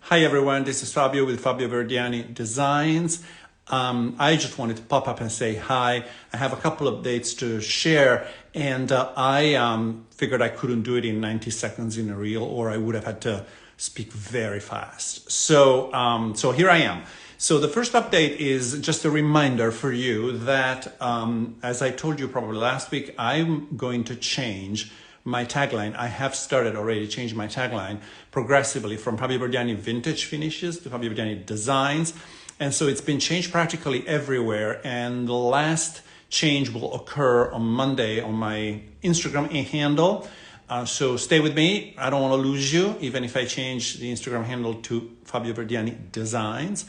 Hi everyone, this is Fabio with Fabio Verdiani Designs. I just wanted to pop up and say hi. I have a couple of dates to share, and I figured I couldn't do it in 90 seconds in a reel, or I would have had to speak very fast. So here I am. So the first update is just a reminder for you that, as I told you probably last week, I'm going to change my tagline. I have started already changing my tagline progressively from Fabio Verdiani Vintage Finishes to Fabio Verdiani Designs. And so it's been changed practically everywhere. And the last change will occur on Monday on my Instagram handle. So stay with me. I don't want to lose you, even if I change the Instagram handle to Fabio Verdiani Designs.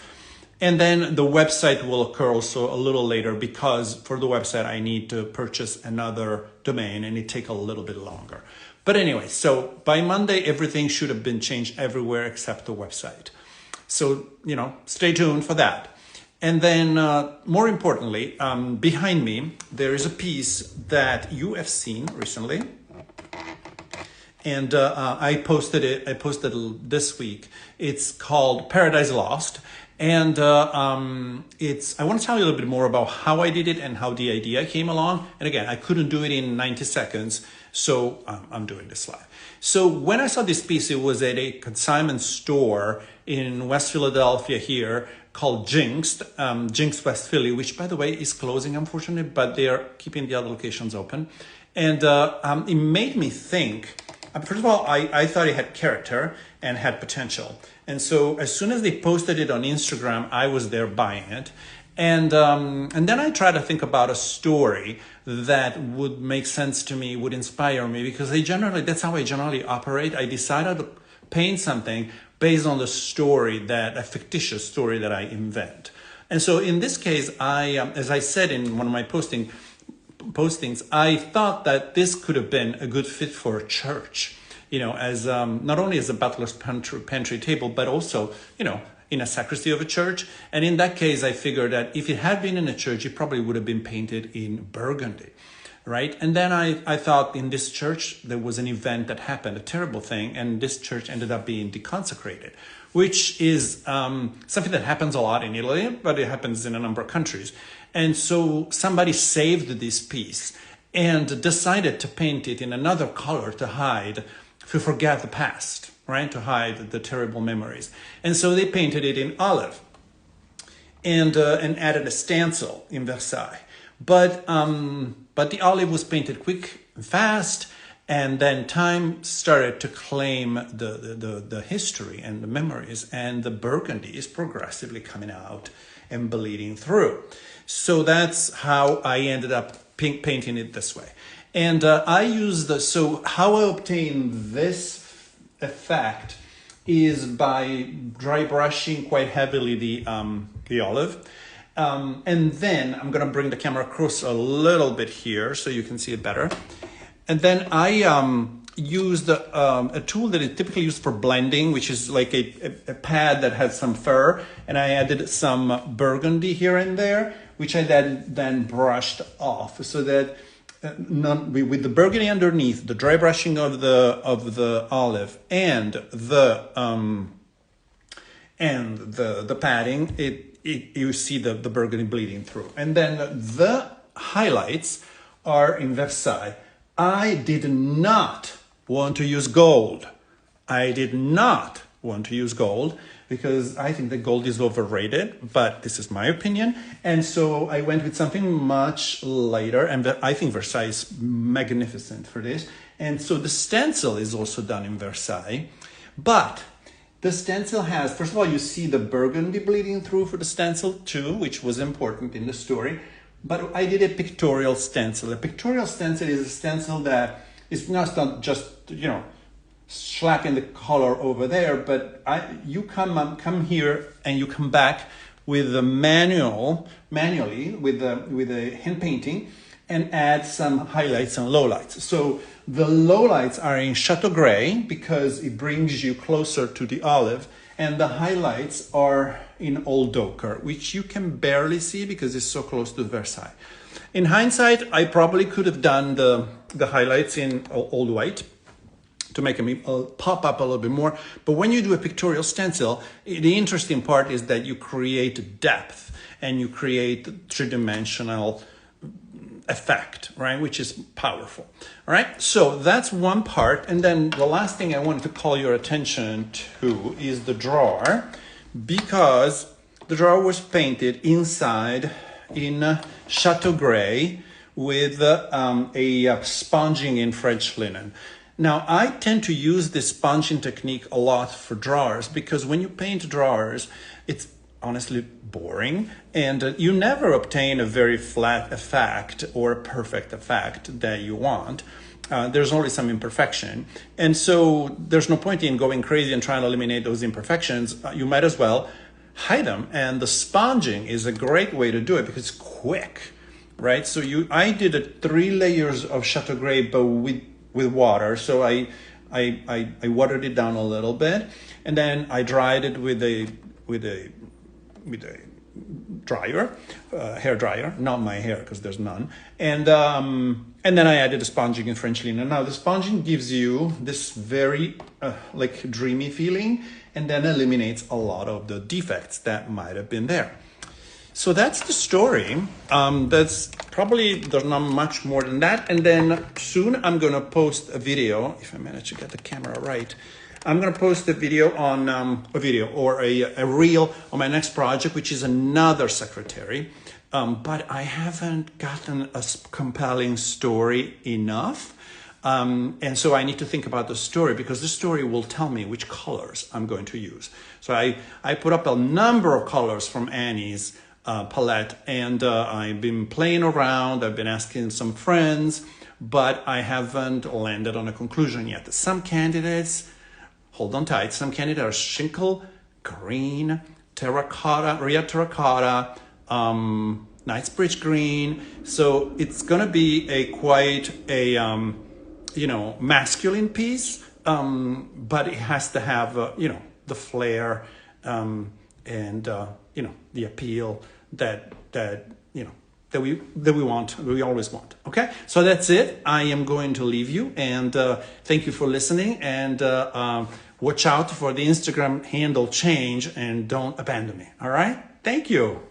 And then the website will occur also a little later, because for the website I need to purchase another domain and it takes a little bit longer. But anyway, so by Monday, everything should have been changed everywhere except the website. So, stay tuned for that. And then more importantly, behind me, there is a piece that you have seen recently. And I posted it this week. It's called Paradise Lost. And I want to tell you a little bit more about how I did it and how the idea came along. And again, I couldn't do it in 90 seconds, so I'm doing this live. So when I saw this piece, it was at a consignment store in West Philadelphia here called Jinx West Philly, which by the way is closing, unfortunately, but they are keeping the other locations open. And it made me think, first of all, I thought it had character and had potential. And so as soon as they posted it on Instagram, I was there buying it. And then I tried to think about a story that would make sense to me, would inspire me, because that's how I generally operate. I decided to paint something based on the story, a fictitious story that I invent. And so in this case, as I said in one of my postings, I thought that this could have been a good fit for a church, as not only as a butler's pantry table, but also, in a sacristy of a church. And in that case, I figured that if it had been in a church, it probably would have been painted in burgundy, right? And then I thought in this church, there was an event that happened, a terrible thing, and this church ended up being deconsecrated, which is something that happens a lot in Italy, but it happens in a number of countries. And so somebody saved this piece and decided to paint it in another color to forget the past, right? To hide the terrible memories. And so they painted it in olive and added a stencil in Versailles. But the olive was painted quick and fast, and then time started to claim the history and the memories, and the burgundy is progressively coming out and bleeding through. So that's how I ended up painting it this way. And how I obtain this effect is by dry brushing quite heavily the olive. And then I'm going to bring the camera across a little bit here so you can see it better. And then I used a tool that is typically used for blending, which is like a pad that has some fur. And I added some burgundy here and there, which I then brushed off, so that with the burgundy underneath, the dry brushing of the olive and the padding, you see the burgundy bleeding through. And then the highlights are in Versailles. I did not want to use gold. Because I think that gold is overrated, but this is my opinion. And so I went with something much lighter, and I think Versailles is magnificent for this. And so the stencil is also done in Versailles, but the stencil has, first of all, you see the burgundy bleeding through for the stencil too, which was important in the story. But I did a pictorial stencil. A pictorial stencil is a stencil that is not just, slapping the color over there, but you come here and you come back with the manually with the hand painting, and add some highlights and lowlights. So the lowlights are in Chateau Gray because it brings you closer to the olive, and the highlights are in Old Ochre, which you can barely see because it's so close to Versailles. In hindsight, I probably could have done the highlights in Old White to make them pop up a little bit more. But when you do a pictorial stencil, the interesting part is that you create depth and you create three-dimensional effect, right? Which is powerful. All right. So that's one part. And then the last thing I wanted to call your attention to is the drawer, because the drawer was painted inside in Chateau Gray with a sponging in French linen. Now, I tend to use this sponging technique a lot for drawers because when you paint drawers, it's honestly boring and you never obtain a very flat effect or a perfect effect that you want. There's always some imperfection. And so there's no point in going crazy and trying to eliminate those imperfections. You might as well hide them. And the sponging is a great way to do it because it's quick, right? So I did 3 layers of Chateau Gray, but with water. So I watered it down a little bit, and then I dried it with a dryer, hair dryer, not my hair because there's none. And then I added the sponging in French linen. Now the sponging gives you this very like dreamy feeling, and then eliminates a lot of the defects that might have been there. So that's the story. That's probably, there's not much more than that. And then soon I'm gonna post a video, if I manage to get the camera right. I'm gonna post a video on a reel on my next project, which is another secretary. But I haven't gotten a compelling story enough. And so I need to think about the story because the story will tell me which colors I'm going to use. So I put up a number of colors from Annie's palette, and I've been playing around. I've been asking some friends, but I haven't landed on a conclusion yet. Some candidates, hold on tight, some candidates are Shingle, green, terracotta, Ria terracotta, Knightsbridge green. So it's gonna be quite a masculine piece, but it has to have the flair and the appeal that we want, we always want. Okay, so that's it. I am going to leave you, and thank you for listening, and watch out for the Instagram handle change, and don't abandon me. All right, thank you.